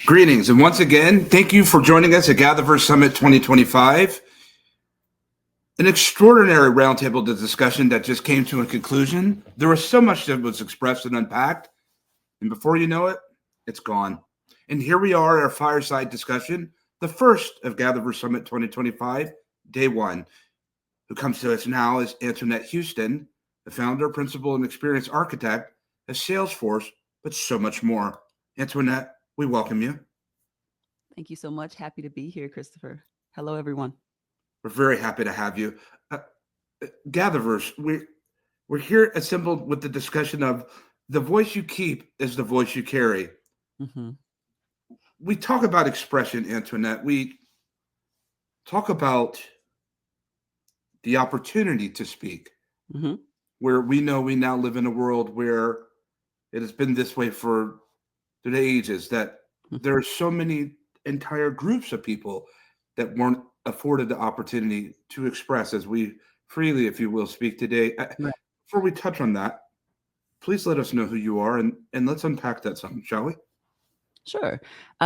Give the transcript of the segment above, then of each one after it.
Greetings, and once again, thank you for joining us at GatherVerse Summit 2025. An extraordinary roundtable discussion that just came to a conclusion. There was so much that was expressed and unpacked, and before you know it, it's gone. And here we are at our fireside discussion, the first of GatherVerse Summit 2025, day one. Who comes to us now is Antoinette Houston, the founder, principal, and experienced architect at Salesforce, but so much more. Antoinette, we welcome you. Thank you so much. Happy to be here, Christopher. Hello, everyone. We're very happy to have you. GatherVerse, we're here assembled with the discussion of the voice you keep is the voice you carry. Mm-hmm. We talk about expression, Antoinette. We talk about the opportunity to speak, Mm-hmm. where we know we now live in a world where it has been this way for the ages, that there are so many entire groups of people that weren't afforded the opportunity to express as we freely, if you will, speak today. Right. Before we touch on that, please let us know who you are and let's unpack that some, shall we? Sure.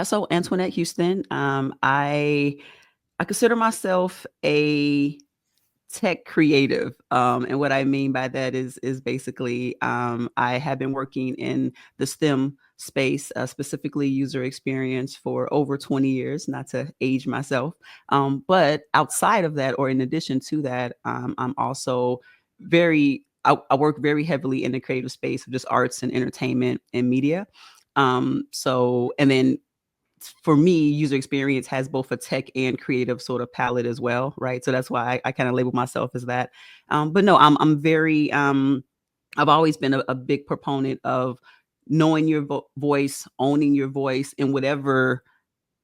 So Antoinette Houston, I consider myself a tech creative. And what I mean by that is basically I have been working in the STEM space, specifically user experience, for over 20 years, not to age myself. But outside of that, or in addition to that, I'm also I work very heavily in the creative space of just arts and entertainment and media. And then for me, user experience has both a tech and creative sort of palette as well, right? So that's why I kind of label myself as that. But no, I'm very I've always been a big proponent of knowing your voice, owning your voice in whatever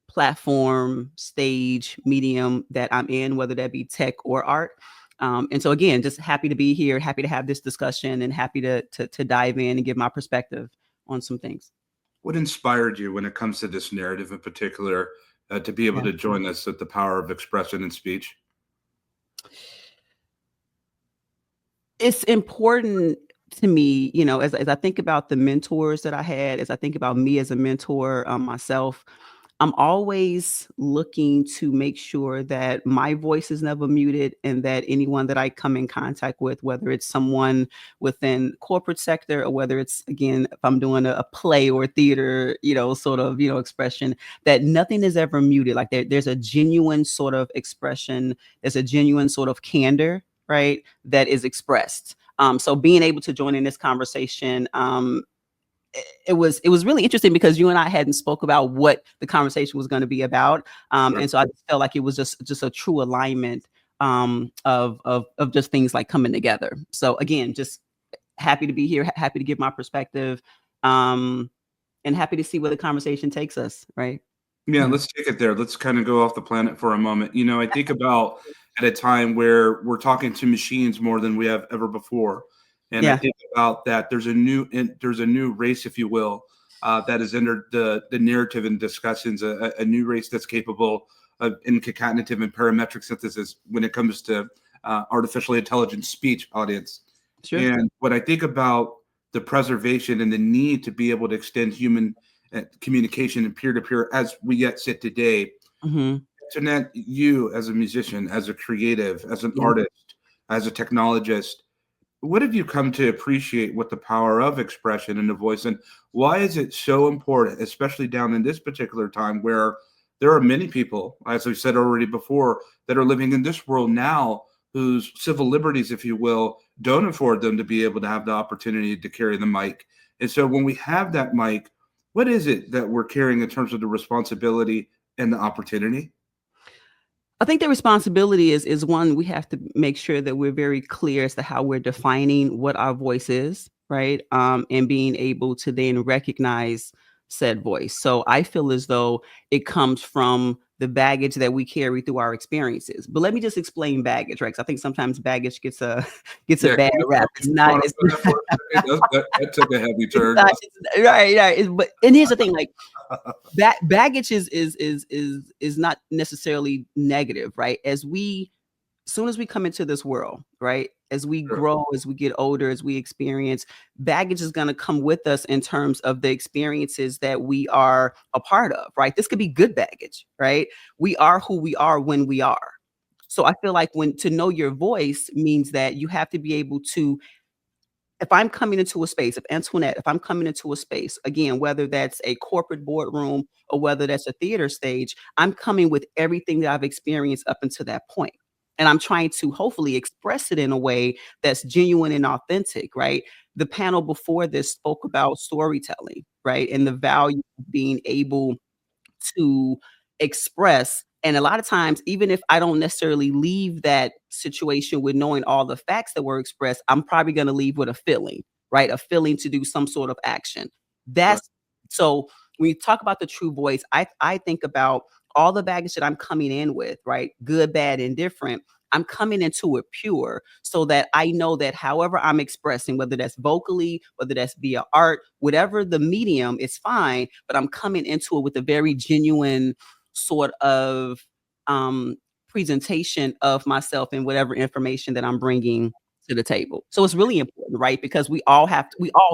platform, stage, medium that I'm in, whether that be tech or art. And so again, just happy to be here, happy to have this discussion, and happy to dive in and give my perspective on some things. What inspired you when it comes to this narrative in particular to be able Yeah. to join us at the power of expression and speech? It's important to me, as I think about the mentors that I had, as I think about me as a mentor myself, I'm always looking to make sure that my voice is never muted and that anyone that I come in contact with, whether it's someone within corporate sector or whether it's, again, if I'm doing a play or theater, sort of, expression, that nothing is ever muted. Like there's a genuine sort of expression, there's a genuine sort of candor, right, that is expressed. So being able to join in this conversation, it was really interesting because you and I hadn't spoke about what the conversation was going to be about, Sure. and so I just felt like it was just a true alignment of just things like coming together. So again, just happy to be here, happy to give my perspective, and happy to see where the conversation takes us. Right? Yeah, Yeah. let's take it there. Let's kind of go off the planet for a moment. I think about at a time where we're talking to machines more than we have ever before, and I Yeah. think about that. There's a new race, if you will, that has entered the narrative and discussions. A new race that's capable of in concatenative and parametric synthesis when it comes to artificially intelligent speech audience. Sure. And when I think about the preservation and the need to be able to extend human communication and peer-to-peer as we yet sit today. Hmm. Jeanette, you as a musician, as a creative, as an Yeah. artist, as a technologist, what have you come to appreciate with the power of expression and the voice, and why is it so important, especially down in this particular time where there are many people, as we said already before, that are living in this world now whose civil liberties, if you will, don't afford them to be able to have the opportunity to carry the mic. And so when we have that mic, what is it that we're carrying in terms of the responsibility and the opportunity? I think the responsibility is one, we have to make sure that we're very clear as to how we're defining what our voice is, right? And being able to then recognize said voice. So I feel as though it comes from the baggage that we carry through our experiences. But let me just explain baggage, right? 'Cause I think sometimes baggage gets a gets a Yeah, bad rap. can It's we not. It's quantify that for a second? That took a heavy it's turn. not. It's, right, right. But and here's the thing, like baggage is not necessarily negative, right? As we soon as we come into this world, right? As we Sure. grow, as we get older, as we experience, baggage is going to come with us in terms of the experiences that we are a part of, right? This could be good baggage, right? We are who we are when we are. So I feel like when to know your voice means that you have to be able to, if I'm coming into a space, if I'm coming into a space, again, whether that's a corporate boardroom or whether that's a theater stage, I'm coming with everything that I've experienced up until that point. And I'm trying to hopefully express it in a way that's genuine and authentic, right? The panel before this spoke about storytelling, right? And the value of being able to express. And a lot of times, even if I don't necessarily leave that situation with knowing all the facts that were expressed, I'm probably going to leave with a feeling, right? A feeling to do some sort of action. Right. That's so when you talk about the true voice, I think about all the baggage that I'm coming in with, right? Good, bad, indifferent. I'm coming into it pure so that I know that however I'm expressing, whether that's vocally, whether that's via art, whatever the medium, is fine. But I'm coming into it with a very genuine sort of um, presentation of myself and whatever information that I'm bringing to the table. So it's really important, right? Because we all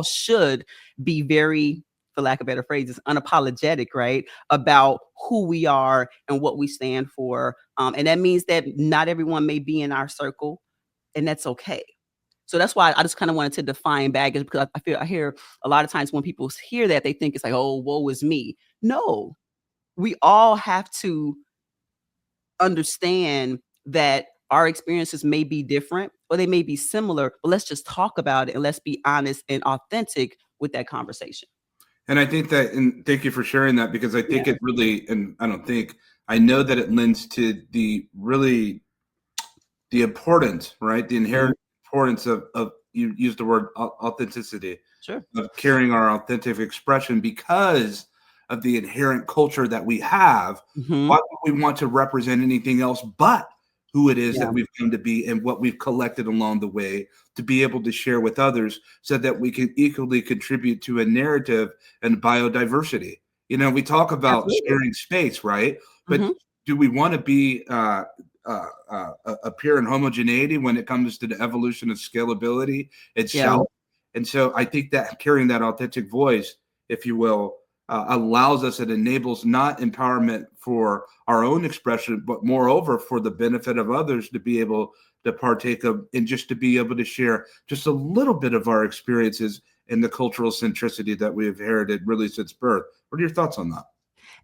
should be very, for lack of better phrases, unapologetic, right? About who we are and what we stand for. And that means that not everyone may be in our circle, and that's okay. So that's why I just kind of wanted to define baggage because I hear a lot of times when people hear that, they think it's like, oh, woe is me. No, we all have to understand that our experiences may be different or they may be similar, but let's just talk about it and let's be honest and authentic with that conversation. And I think that, and thank you for sharing that, because I Yeah. think it really, and I don't think, I know that it lends to the importance, right? The Mhm. inherent importance of you use the word authenticity, Sure. of carrying our authentic expression because of the inherent culture that we have. Mhm. Why would we want to represent anything else but who it is that Yeah. we've come to be and what we've collected along the way to be able to share with others so that we can equally contribute to a narrative and biodiversity? We talk about Absolutely. sharing space, right? But Mhm. do we want to be appear in homogeneity when it comes to the evolution of scalability Yeah. itself? And so I think that carrying that authentic voice, if you will, allows us, it enables not empowerment for our own expression, but moreover for the benefit of others to be able to partake of and just to be able to share just a little bit of our experiences and the cultural centricity that we have inherited really since birth. What are your thoughts on that?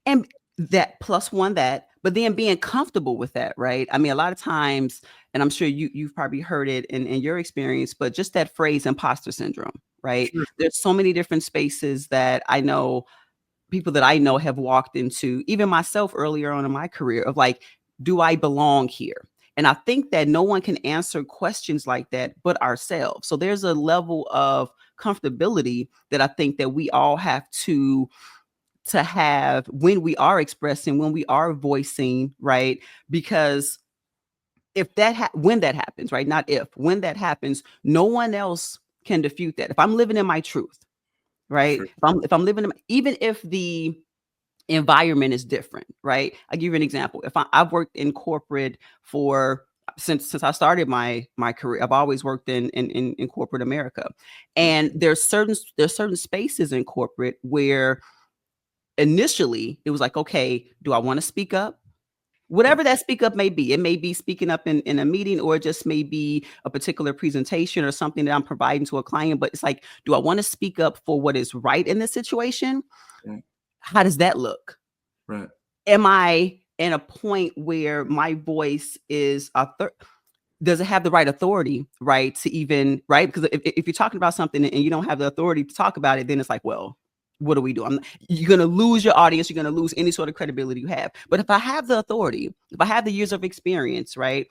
And that plus one that, but then being comfortable with that, right? I mean, a lot of times, and I'm sure you've probably heard it in your experience, but just that phrase imposter syndrome, right? Sure. There's so many different spaces that I know people that I know have walked into, even myself earlier on in my career, of like, do I belong here? And I think that no one can answer questions like that but ourselves. So there's a level of comfortability that I think that we all have to have when we are expressing, when we are voicing, right? Because if when that happens, right? Not if, when that happens, no one else can defute that. If I'm living in my truth, right? Sure. If I'm living in even if the environment is different, right? I'll give you an example. I've worked in corporate for since I started my career. I've always worked in corporate America. Right. And there's certain spaces in corporate where initially it was like, okay, do I want to speak up? Right. Whatever that speak up may be. It may be speaking up in a meeting, or it just may be a particular presentation or something that I'm providing to a client. But it's like, do I want to speak up for what is right in this situation? Right. How does that look? Right. Am I in a point where my voice is does it have the right authority, right? To even, right? Because if you're talking about something and you don't have the authority to talk about it, then it's like, well, what do we do? You're going to lose your audience. You're going to lose any sort of credibility you have. But if I have the authority, if I have the years of experience, right?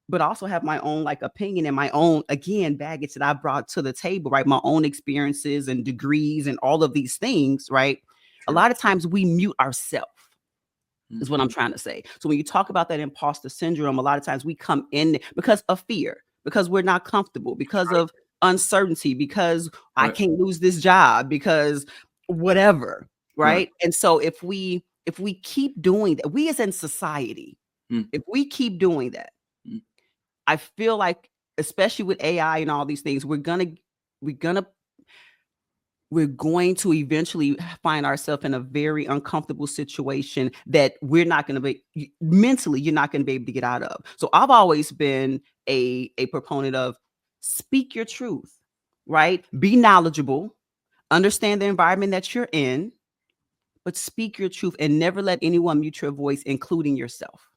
But also have my own like opinion and my own, again, baggage that I brought to the table, right? My own experiences and degrees and all of these things, right? A Sure. lot of times we mute ourselves is what I'm Mhm. trying to say. So when you talk about that imposter syndrome, a lot of times we come in because of fear, because we're not comfortable, because Right. of uncertainty, because I Right. can't lose this job, because whatever, Right. right? And so if we keep doing that, we as in society, Mm. if we keep doing that, Mm. I feel like, especially with AI and all these things, we're going to eventually find ourselves in a very uncomfortable situation that we're not going to be mentally, you're not going to be able to get out of. So I've always been a proponent of speak your truth, right? Be knowledgeable, understand the environment that you're in, but speak your truth and never let anyone mute your voice, including yourself.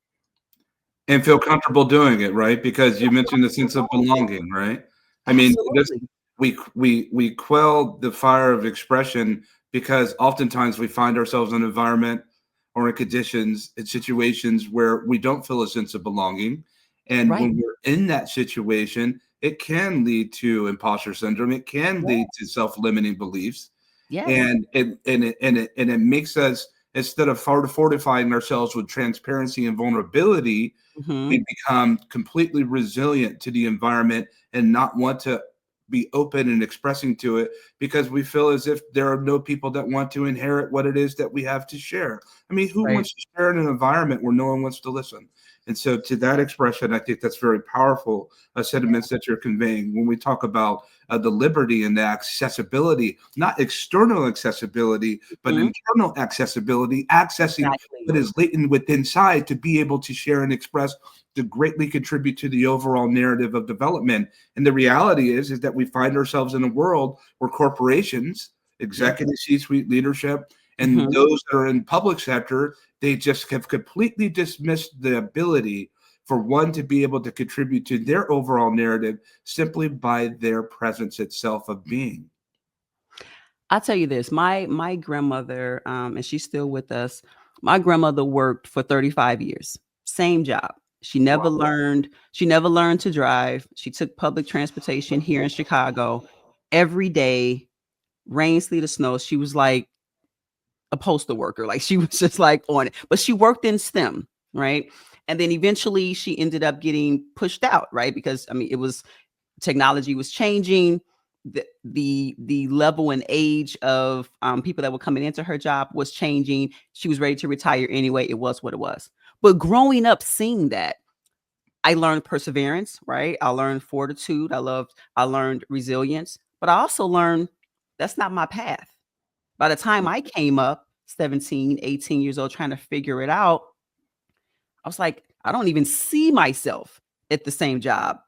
And feel comfortable doing it, right? Because you mentioned the sense of belonging, right? I mean, this Absolutely. we quell the fire of expression because oftentimes we find ourselves in an environment or in conditions in situations where we don't feel a sense of belonging. And Right. when we're in that situation, it can lead to imposter syndrome. It can Yeah. lead to self-limiting beliefs. Yes. And it makes us, instead of fortifying ourselves with transparency and vulnerability, Hmm. we become completely resilient to the environment and not want to be open and expressing to it because we feel as if there are no people that want to inherit what it is that we have to share. I mean, who Right. wants to share in an environment where no one wants to listen? And so, to that expression, I think that's very powerful sentiments that you're conveying when we talk about the liberty and the accessibility, not external accessibility, but Mhm. internal accessibility, accessing what Exactly. is latent within inside to be able to share and express to greatly contribute to the overall narrative of development. And the reality is that we find ourselves in a world where corporations, Yep. executive C-suite leadership, and Mhm. those that are in public sector, they just have completely dismissed the ability for one to be able to contribute to their overall narrative simply by their presence itself of being. I'll tell you this, my grandmother, and she's still with us. My grandmother worked for 35 years, same job. Wow. She never learned to drive. She took public transportation here in Chicago every day, rain, sleet, or snow. She was like a postal worker. Like she was just like on it. But she worked in STEM, right? And then eventually she ended up getting pushed out, right? Because I mean, it was technology was changing. The level and age of people that were coming into her job was changing. She was ready to retire anyway. It was what it was. But growing up, seeing that, I learned perseverance, right? I learned fortitude. I learned resilience, but I also learned that's not my path. By the time I came up, 17, 18 years old, trying to figure it out, I was like, I don't even see myself at the same job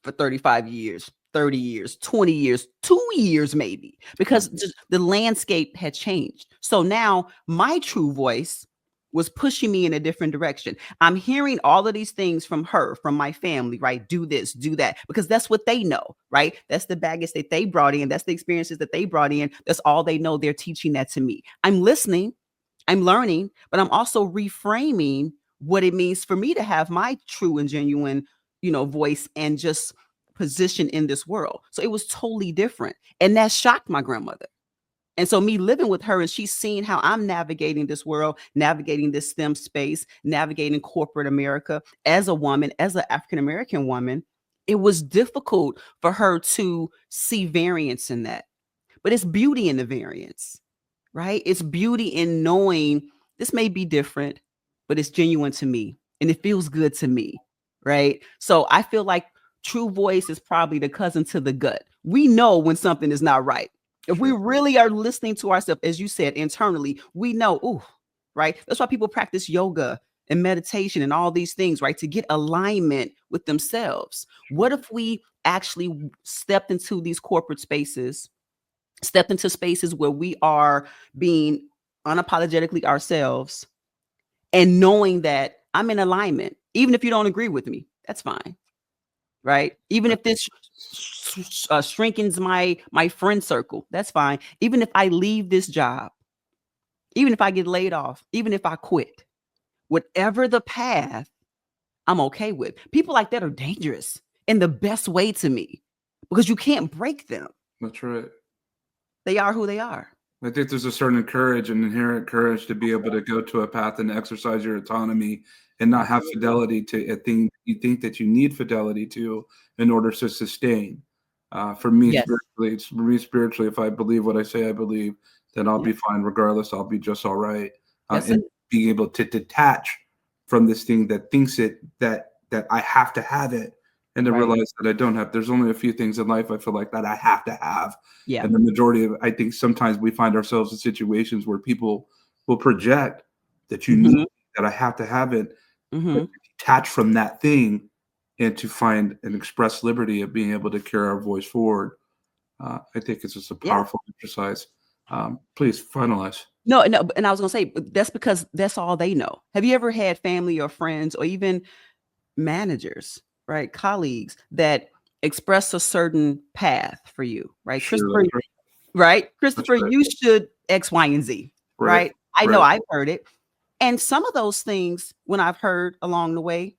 for 35 years, 30 years, 20 years, 2 years maybe, because just the landscape had changed. So now my true voice was pushing me in a different direction. I'm hearing all of these things from her, from my family, right? Do this, do that, because that's what they know, right? That's the baggage that they brought in. That's the experiences that they brought in. That's all they know. They're teaching that to me. I'm listening, I'm learning, but I'm also reframing what it means for me to have my true and genuine, voice and just position in this world. So it was totally different. And that shocked my grandmother. And so me living with her and she's seeing how I'm navigating this world, navigating this STEM space, navigating corporate America as a woman, as an African American woman, it was difficult for her to see variance in that. But it's beauty in the variance, right? It's beauty in knowing this may be different, but it's genuine to me and it feels good to me, right? So I feel like true voice is probably the cousin to the gut. We know when something is not right. If we Sure. really are listening to ourselves, as you said, internally, we know, ooh, right? That's why people practice yoga and meditation and all these things, right? To get alignment with themselves. What if we actually stepped into these corporate spaces, stepped into spaces where we are being unapologetically ourselves and knowing that I'm in alignment, even if you don't agree with me, that's fine, right? Even if this shrinkens my friend circle, that's fine. Even if I leave this job, even if I get laid off, even if I quit, whatever the path, I'm okay with. People like that are dangerous in the best way to me because you can't break them. That's right. They are who they are. I think there's a certain courage and inherent courage to be able to go to a path and exercise your autonomy and not have Absolutely. fidelity to a thing you think that you need fidelity to in order to sustain. Yes. For me spiritually, if I believe what I say I believe, then I'll Yeah. be fine regardless. I'll be just all right. That's it. And being able to detach from this thing that thinks that I have to have it and to Right. realize that I don't have. There's only a few things in life I feel like that I have to have, Yeah. and the majority of. I think sometimes we find ourselves in situations where people will project that you need Mhm. that I have to have it, but Mhm. detach from that thing, and to find and express liberty of being able to carry our voice forward. I think it's just a Yeah. powerful exercise. Please finalize. No, no, and I was gonna say, but that's because that's all they know. Have you ever had family or friends or even managers, right, colleagues that express a certain path for you, right? Sure, Christopher, that's right. right? That's Christopher, right. you should X, Y, and Z, Right. right? I know Right. I've heard it. And some of those things, when I've heard along the way,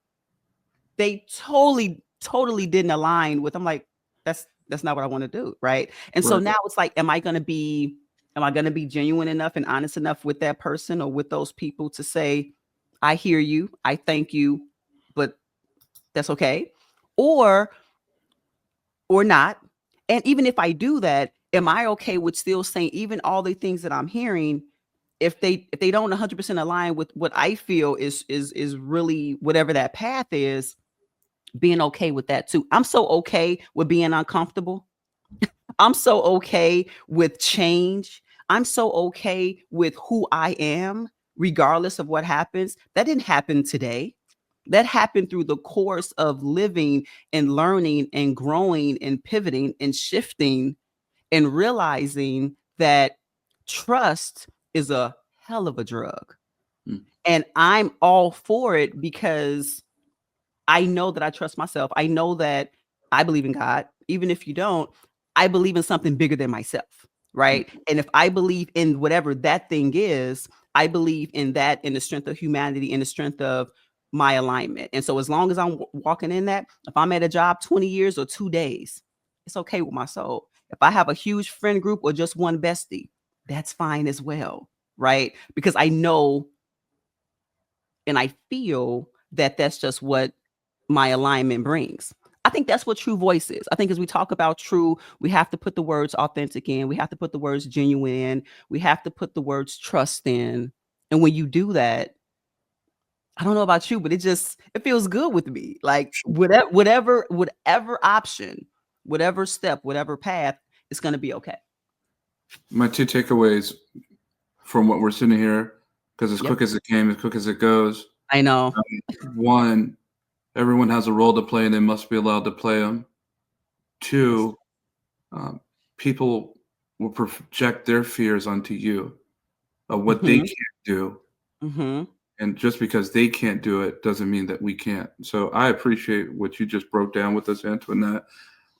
they totally didn't align with I'm like, that's not what I want to do, right? And so Right. now it's like, am I gonna be genuine enough and honest enough with that person or with those people to say, I hear you, I thank you, but that's okay? Or not. And even if I do that, am I okay with still saying even all the things that I'm hearing, if they don't 100% align with what I feel is really whatever that path is, being okay with that too. I'm so okay with being uncomfortable. I'm so okay with change. I'm so okay with who I am, regardless of what happens. That didn't happen today. That happened through the course of living and learning and growing and pivoting and shifting and realizing that trust is a hell of a drug. Mm. And I'm all for it because I know that I trust myself. I know that I believe in God. Even if you don't, I believe in something bigger than myself, Mm. right? And if I believe in whatever that thing is, I believe in that, in the strength of humanity, in the strength of my alignment. And so as long as I'm walking in that, if I'm at a job 20 years or 2 days, it's okay with my soul. If I have a huge friend group or just one bestie, that's fine as well, right? Because I know and I feel that that's just what my alignment brings. I think that's what true voice is. I think as we talk about true, we have to put the words authentic in, we have to put the words genuine in, we have to put the words trust in. And when you do that, I don't know about you, but it feels good with me. Like whatever option, whatever step, whatever path, it's going to be okay. My two takeaways from what we're sitting here, because as Yep. quick as it came, as quick as it goes. I know. One, everyone has a role to play, and they must be allowed to play them. Yes. Two, um, people will project their fears onto you of what they Mhm. can't do, Mhm. and just because they can't do it doesn't mean that we can't. So I appreciate what you just broke down with us, Antoinette.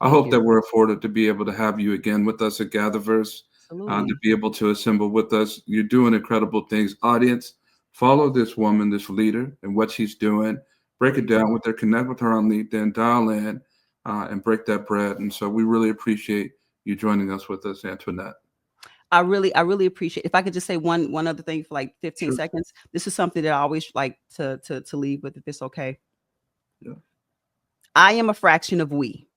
I Thank hope you. that we're afforded to be able to have you again with us at GatherVerse, to Absolutely. be able to assemble with us. You're doing incredible things. Audience, follow this woman, this leader, and what she's doing. Break it Thank you. down with her, connect with her on LinkedIn, dial in, and break that bread. And so we really appreciate you joining us with us, Antoinette. I really appreciate if I could just say one other thing for like 15 Sure. seconds. This is something that I always like to leave with if it's okay. Yeah. I am a fraction of we,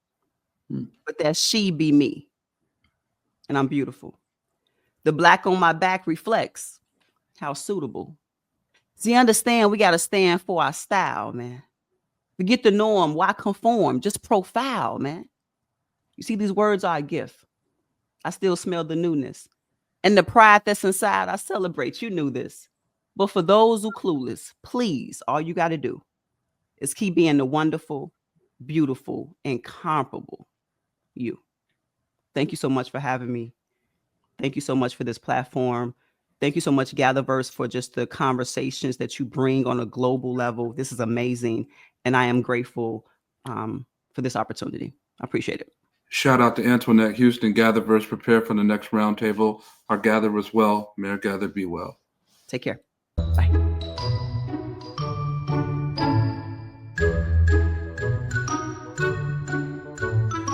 Hmm. but that she be me, and I'm beautiful. The black on my back reflects how suitable. See, understand we gotta stand for our style, man. Forget the norm. Why conform? Just profile, man. You see, these words are a gift. I still smell the newness. And the pride that's inside, I celebrate. You knew this. But for those who clueless, please, all you got to do is keep being the wonderful, beautiful, incomparable you. Thank you so much for having me. Thank you so much for this platform. Thank you so much, GatherVerse, for just the conversations that you bring on a global level. This is amazing. And I am grateful for this opportunity. I appreciate it. Shout out to Antoinette Houston, GatherVerse. Prepare for the next roundtable. Our gather was well. May our gather be well. Take care.